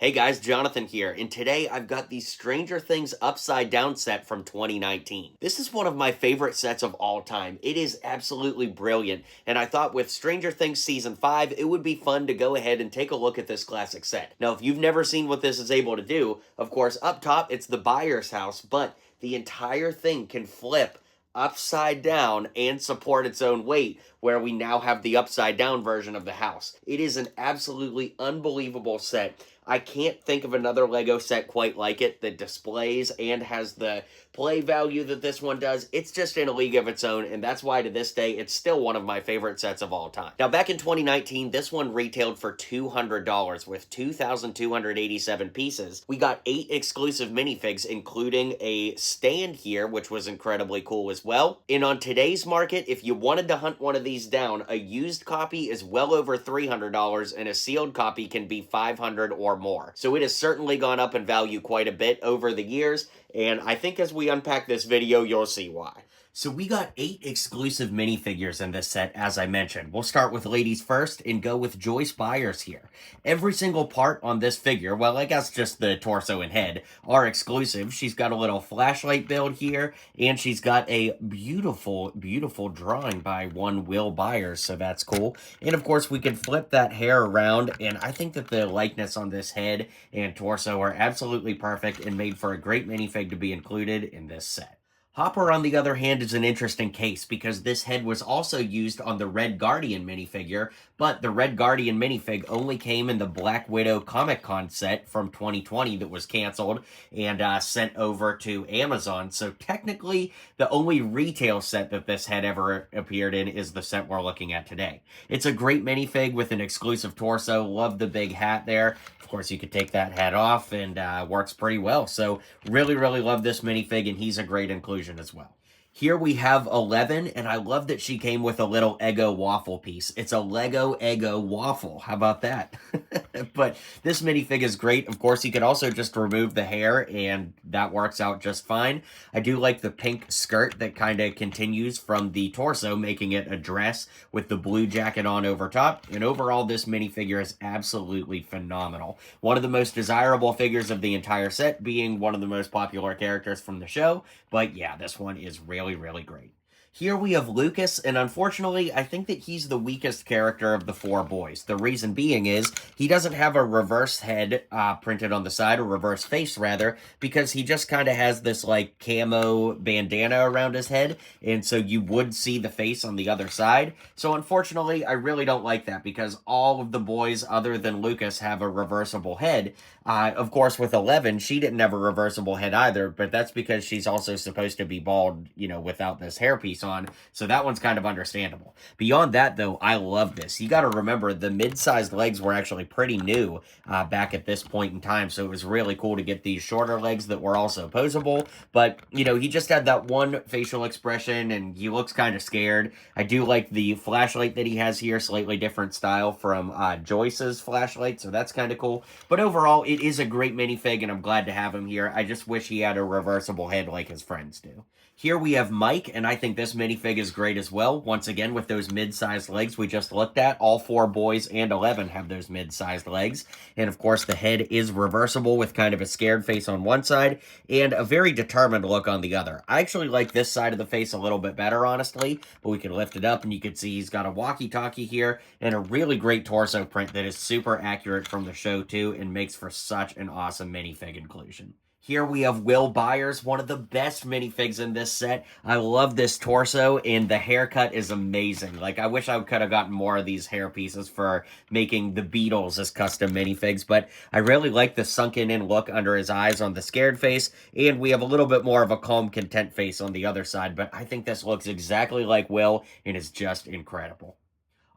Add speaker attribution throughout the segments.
Speaker 1: Hey guys, Jonathan here, and today I've got the Stranger Things Upside Down set from 2019. This is one of my favorite sets of all time. It is absolutely brilliant, and I thought with Stranger Things Season 5, it would be fun to go ahead and take a look at this classic set. Now, if you've never seen what this is able to do, of course, up top, it's the Byers house, but the entire thing can flip upside down and support its own weight, where we now have the upside down version of the house. It is an absolutely unbelievable set. I can't think of another Lego set quite like it that displays and has the play value that this one does. It's just in a league of its own, and that's why to this day it's still one of my favorite sets of all time. Now, back in 2019, this one retailed for $200 with 2,287 pieces. We got 8 exclusive minifigs, including a stand here, which was incredibly cool as well. And on today's market, if you wanted to hunt one of these down, a used copy is well over $300, and a sealed copy can be $500 or more. So it has certainly gone up in value quite a bit over the years, and I think as we unpack this video, you'll see why. So we got 8 exclusive minifigures in this set, as I mentioned. We'll start with ladies first and go with Joyce Byers here. Every single part on this figure, well, I guess just the torso and head, are exclusive. She's got a little flashlight build here, and she's got a beautiful, beautiful drawing by one Will Byers, so that's cool. And of course, we can flip that hair around, and I think that the likeness on this head and torso are absolutely perfect and made for a great minifig to be included in this set. Hopper, on the other hand, is an interesting case because this head was also used on the Red Guardian minifigure, but the Red Guardian minifig only came in the Black Widow Comic-Con set from 2020 that was canceled and sent over to Amazon. So technically, the only retail set that this head ever appeared in is the set we're looking at today. It's a great minifig with an exclusive torso. Love the big hat there. Of course, you could take that hat off and works pretty well. So really, really love this minifig, and he's a great inclusion as well. Here we have 11, and I love that she came with a little Eggo waffle piece. It's a Lego Eggo waffle. How about that? But this minifig is great. Of course, you could also just remove the hair, and that works out just fine. I do like the pink skirt that kind of continues from the torso, making it a dress with the blue jacket on over top. And overall, this minifigure is absolutely phenomenal. One of the most desirable figures of the entire set, being one of the most popular characters from the show. But yeah, this one is really great. Here we have Lucas, and unfortunately, I think that he's the weakest character of the 4 boys. The reason being is he doesn't have a reverse head printed on the side, or reverse face, rather, because he just kind of has this, like, camo bandana around his head, and so you would see the face on the other side. So unfortunately, I really don't like that, because all of the boys, other than Lucas, have a reversible head. Of course, with 11, she didn't have a reversible head either, but that's because she's also supposed to be bald, you know, without this hairpiece on, so that one's kind of understandable. Beyond that, though, I love this. You got to remember, the mid-sized legs were actually pretty new back at this point in time, so it was really cool to get these shorter legs that were also posable, but, you know, he just had that one facial expression, and he looks kind of scared. I do like the flashlight that he has here, slightly different style from Joyce's flashlight, so that's kind of cool. But overall, it is a great minifig, and I'm glad to have him here. I just wish he had a reversible head like his friends do. Here we have Mike, and I think this minifig is great as well. Once again, with those mid-sized legs we just looked at, all 4 boys and 11 have those mid-sized legs. And of course, the head is reversible with kind of a scared face on one side and a very determined look on the other. I actually like this side of the face a little bit better, honestly, but we can lift it up and you can see he's got a walkie-talkie here and a really great torso print that is super accurate from the show too, and makes for such an awesome minifig inclusion. Here we have Will Byers, one of the best minifigs in this set. I love this torso, and the haircut is amazing. Like, I wish I could have gotten more of these hair pieces for making the Beatles as custom minifigs, but I really like the sunken-in look under his eyes on the scared face, and we have a little bit more of a calm, content face on the other side, but I think this looks exactly like Will, and is just incredible.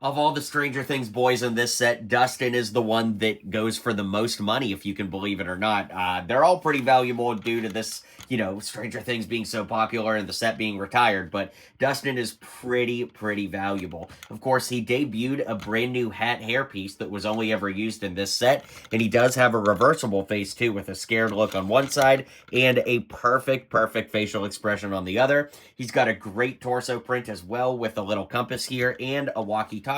Speaker 1: Of all the Stranger Things boys in this set, Dustin is the one that goes for the most money, if you can believe it or not. They're all pretty valuable due to this, you know, Stranger Things being so popular and the set being retired, but Dustin is pretty valuable. Of course, he debuted a brand new hat hairpiece that was only ever used in this set, and he does have a reversible face too, with a scared look on one side and a perfect facial expression on the other. He's got a great torso print as well, with a little compass here and a walkie-talkie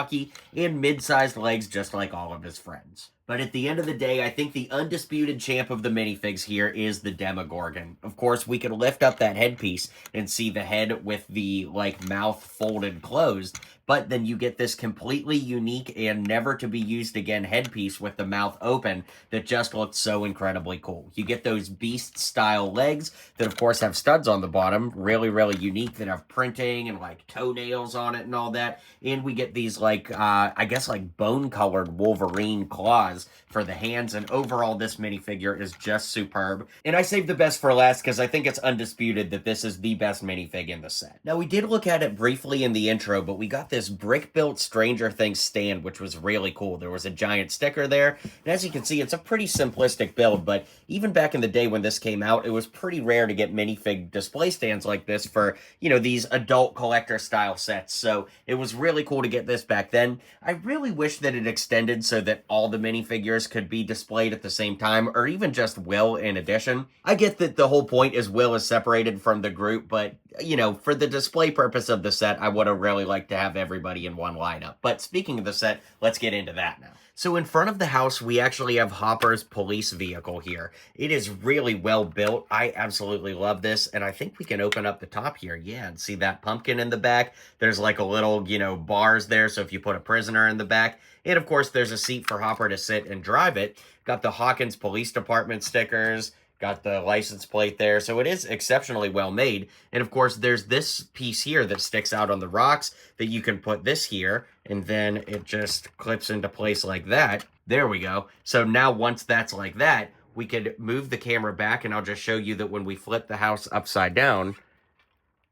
Speaker 1: and mid-sized legs just like all of his friends. But at the end of the day, I think the undisputed champ of the minifigs here is the Demogorgon. Of course, we could lift up that headpiece and see the head with the, like, mouth folded closed, but then you get this completely unique and never to be used again headpiece with the mouth open that just looks so incredibly cool. You get those beast-style legs that, of course, have studs on the bottom, really, really unique, that have printing and, like, toenails on it and all that, and we get these, like, I guess, like, bone-colored Wolverine claws for the hands, and overall this minifigure is just superb. And I saved the best for last because I think it's undisputed that this is the best minifig in the set. Now, we did look at it briefly in the intro, but we got this brick-built Stranger Things stand, which was really cool. There was a giant sticker there, and as you can see, it's a pretty simplistic build, but even back in the day when this came out, it was pretty rare to get minifig display stands like this for, you know, these adult collector-style sets, so it was really cool to get this back then. I really wish that it extended so that all the minifigures could be displayed at the same time, or even just Will in addition. I get that the whole point is Will is separated from the group, but, you know, for the display purpose of the set, I would have really liked to have everybody in one lineup. But speaking of the set, let's get into that now. So in front of the house, we actually have Hopper's police vehicle here. It is really well built. I absolutely love this, and I think we can open up the top here. Yeah, and see that pumpkin in the back? There's like a little, you know, bars there, so if you put a prisoner in the back. And of course, there's a seat for Hopper to sit and drive it. Got the Hawkins Police Department stickers. Got the license plate there, so it is exceptionally well made. And of course, there's this piece here that sticks out on the rocks that you can put this here, and then it just clips into place like that. There we go. So now once that's like that, we could move the camera back, and I'll just show you that when we flip the house upside down,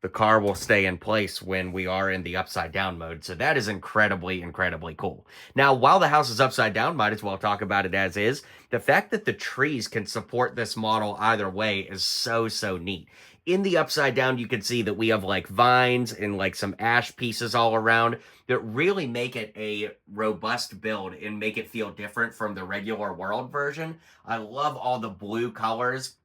Speaker 1: the car will stay in place when we are in the upside down mode. So that is incredibly, incredibly cool. Now, while the house is upside down, might as well talk about it as is. The fact that the trees can support this model either way is so, so neat. In the upside down, you can see that we have like vines and like some ash pieces all around that really make it a robust build and make it feel different from the regular world version. I love all the blue colors.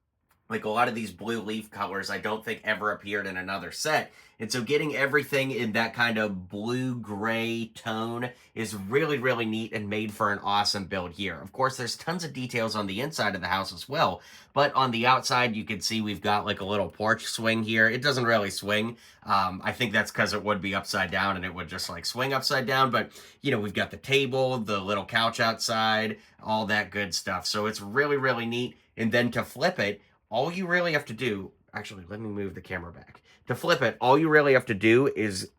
Speaker 1: Like a lot of these blue leaf colors I don't think ever appeared in another set. And so getting everything in that kind of blue-gray tone is really, really neat and made for an awesome build here. Of course, there's tons of details on the inside of the house as well. But on the outside, you can see we've got like a little porch swing here. It doesn't really swing. I think that's because it would be upside down and it would just like swing upside down. But, you know, we've got the table, the little couch outside, all that good stuff. So it's really, really neat. And then to flip it, all you really have to do, actually, let me move the camera back. To flip it, all you really have to do is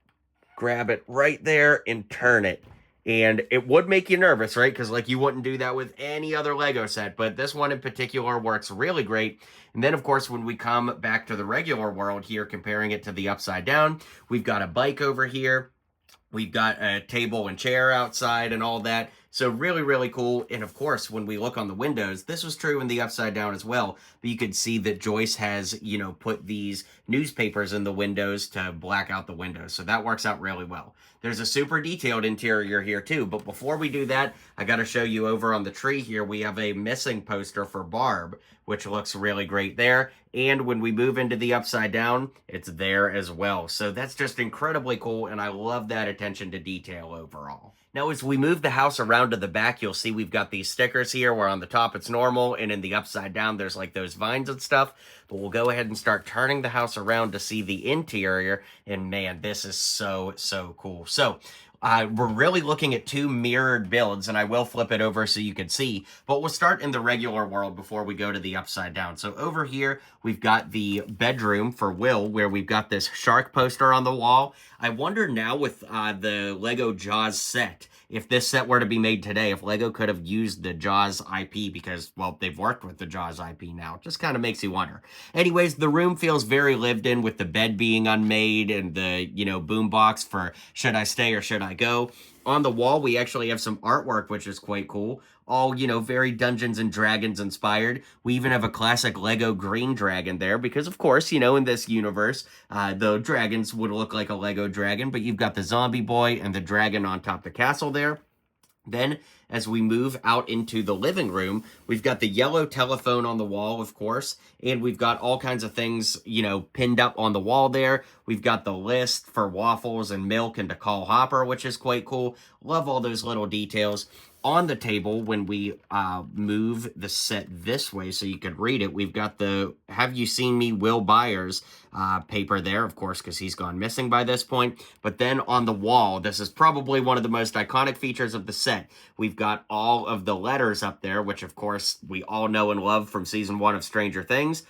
Speaker 1: grab it right there and turn it. And it would make you nervous, right? Because, like, you wouldn't do that with any other Lego set. But this one in particular works really great. And then, of course, when we come back to the regular world here, comparing it to the upside down, we've got a bike over here. We've got a table and chair outside and all that. So really, really cool. And of course, when we look on the windows, this was true in the upside down as well. But you could see that Joyce has, you know, put these newspapers in the windows to black out the windows. So that works out really well. There's a super detailed interior here too. But before we do that, I got to show you over on the tree here, we have a missing poster for Barb, which looks really great there. And when we move into the upside down, it's there as well. So that's just incredibly cool. And I love that attention to detail overall. Now, as we move the house around to the back, you'll see we've got these stickers here where on the top it's normal, and in the upside down there's like those vines and stuff. But we'll go ahead and start turning the house around to see the interior, and man, this is so, so cool. So, we're really looking at two mirrored builds, and I will flip it over so you can see. But we'll start in the regular world before we go to the upside down. So over here, we've got the bedroom for Will, where we've got this shark poster on the wall. I wonder now with the Lego Jaws set, if this set were to be made today, if Lego could have used the Jaws IP because, well, they've worked with the Jaws IP now. It just kind of makes you wonder. Anyways, the room feels very lived in with the bed being unmade and the, you know, boombox for should I stay or should I go. On the wall, we actually have some artwork, which is quite cool. All, you know, very Dungeons and Dragons inspired. We even have a classic Lego green dragon there because, of course, you know, in this universe, the dragons would look like a Lego dragon, but you've got the zombie boy and the dragon on top of the castle there. Then, as we move out into the living room, we've got the yellow telephone on the wall, of course, and we've got all kinds of things, you know, pinned up on the wall there. We've got the list for waffles and milk and to call Hopper, which is quite cool. Love all those little details. on the table, when we move the set this way so you could read it, we've got the Have You Seen Me, Will Byers paper there, of course, because he's gone missing by this point. But then on the wall, this is probably one of the most iconic features of the set. We've got all of the letters up there, which, of course, we all know and love from season 1 of Stranger Things.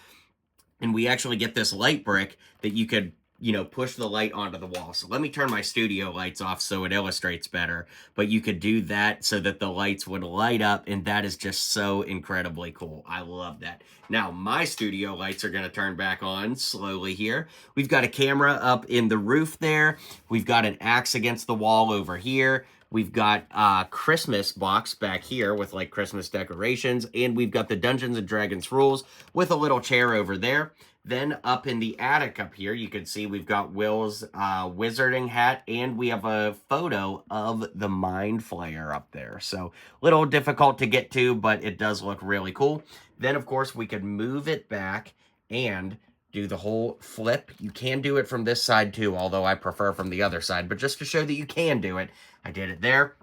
Speaker 1: And we actually get this light brick that you could, you know, push the light onto the wall. So let me turn my studio lights off so it illustrates better. But you could do that so that the lights would light up, and that is just so incredibly cool. I love that. Now, my studio lights are going to turn back on slowly here. We've got a camera up in the roof there. We've got an axe against the wall over here. We've got a Christmas box back here with like Christmas decorations, and we've got the Dungeons and Dragons rules with a little chair over there. Then up in the attic up here, you can see we've got Will's wizarding hat, and we have a photo of the Mind Flayer up there. So a little difficult to get to, but it does look really cool. Then, of course, we could move it back and do the whole flip. You can do it from this side too, although I prefer from the other side. But just to show that you can do it, I did it there.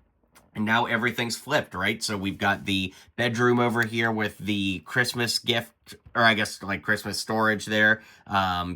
Speaker 1: And now everything's flipped, right? So we've got the bedroom over here with the Christmas gift, or I guess like Christmas storage there.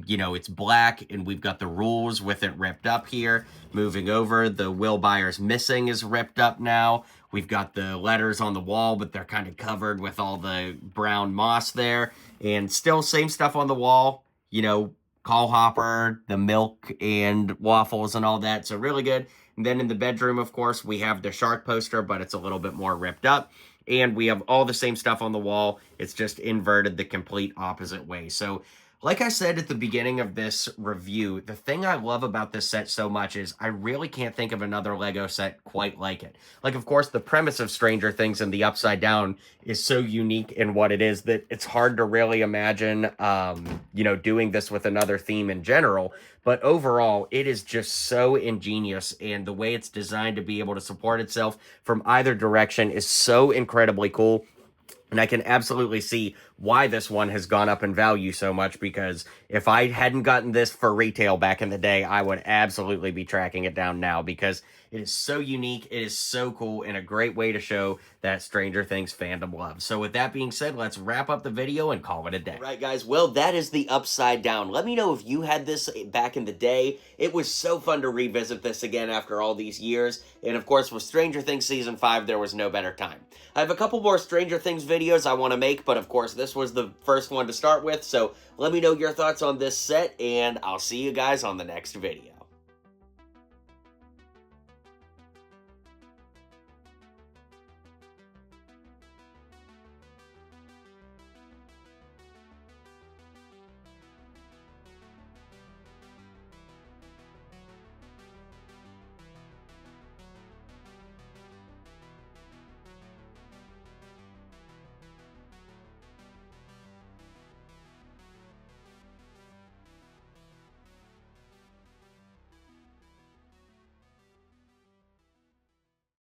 Speaker 1: You know, it's black, and we've got the rules with it ripped up here. Moving over, the Will Byers missing is ripped up now. We've got the letters on the wall, but they're kind of covered with all the brown moss there. And still same stuff on the wall, you know, call hopper, the milk and waffles and all that. So really good. And then in the bedroom, of course, we have the shark poster, but it's a little bit more ripped up. And we have all the same stuff on the wall. It's just inverted the complete opposite way. So like I said at the beginning of this review, the thing I love about this set so much is I really can't think of another Lego set quite like it. Like, of course, the premise of Stranger Things and the Upside Down is so unique in what it is that it's hard to really imagine, you know, doing this with another theme in general. But overall, it is just so ingenious, and the way it's designed to be able to support itself from either direction is so incredibly cool. And I can absolutely see why this one has gone up in value so much, because if I hadn't gotten this for retail back in the day, I would absolutely be tracking it down now, because it is so unique, it is so cool, and a great way to show that Stranger Things fandom love. So with that being said, let's wrap up the video and call it a day. All right, guys, well, that is the Upside Down. Let me know if you had this back in the day. It was so fun to revisit this again after all these years. And of course, with Stranger Things Season 5, there was no better time. I have a couple more Stranger Things videos I want to make, but of course, this was the first one to start with. So let me know your thoughts on this set, and I'll see you guys on the next video.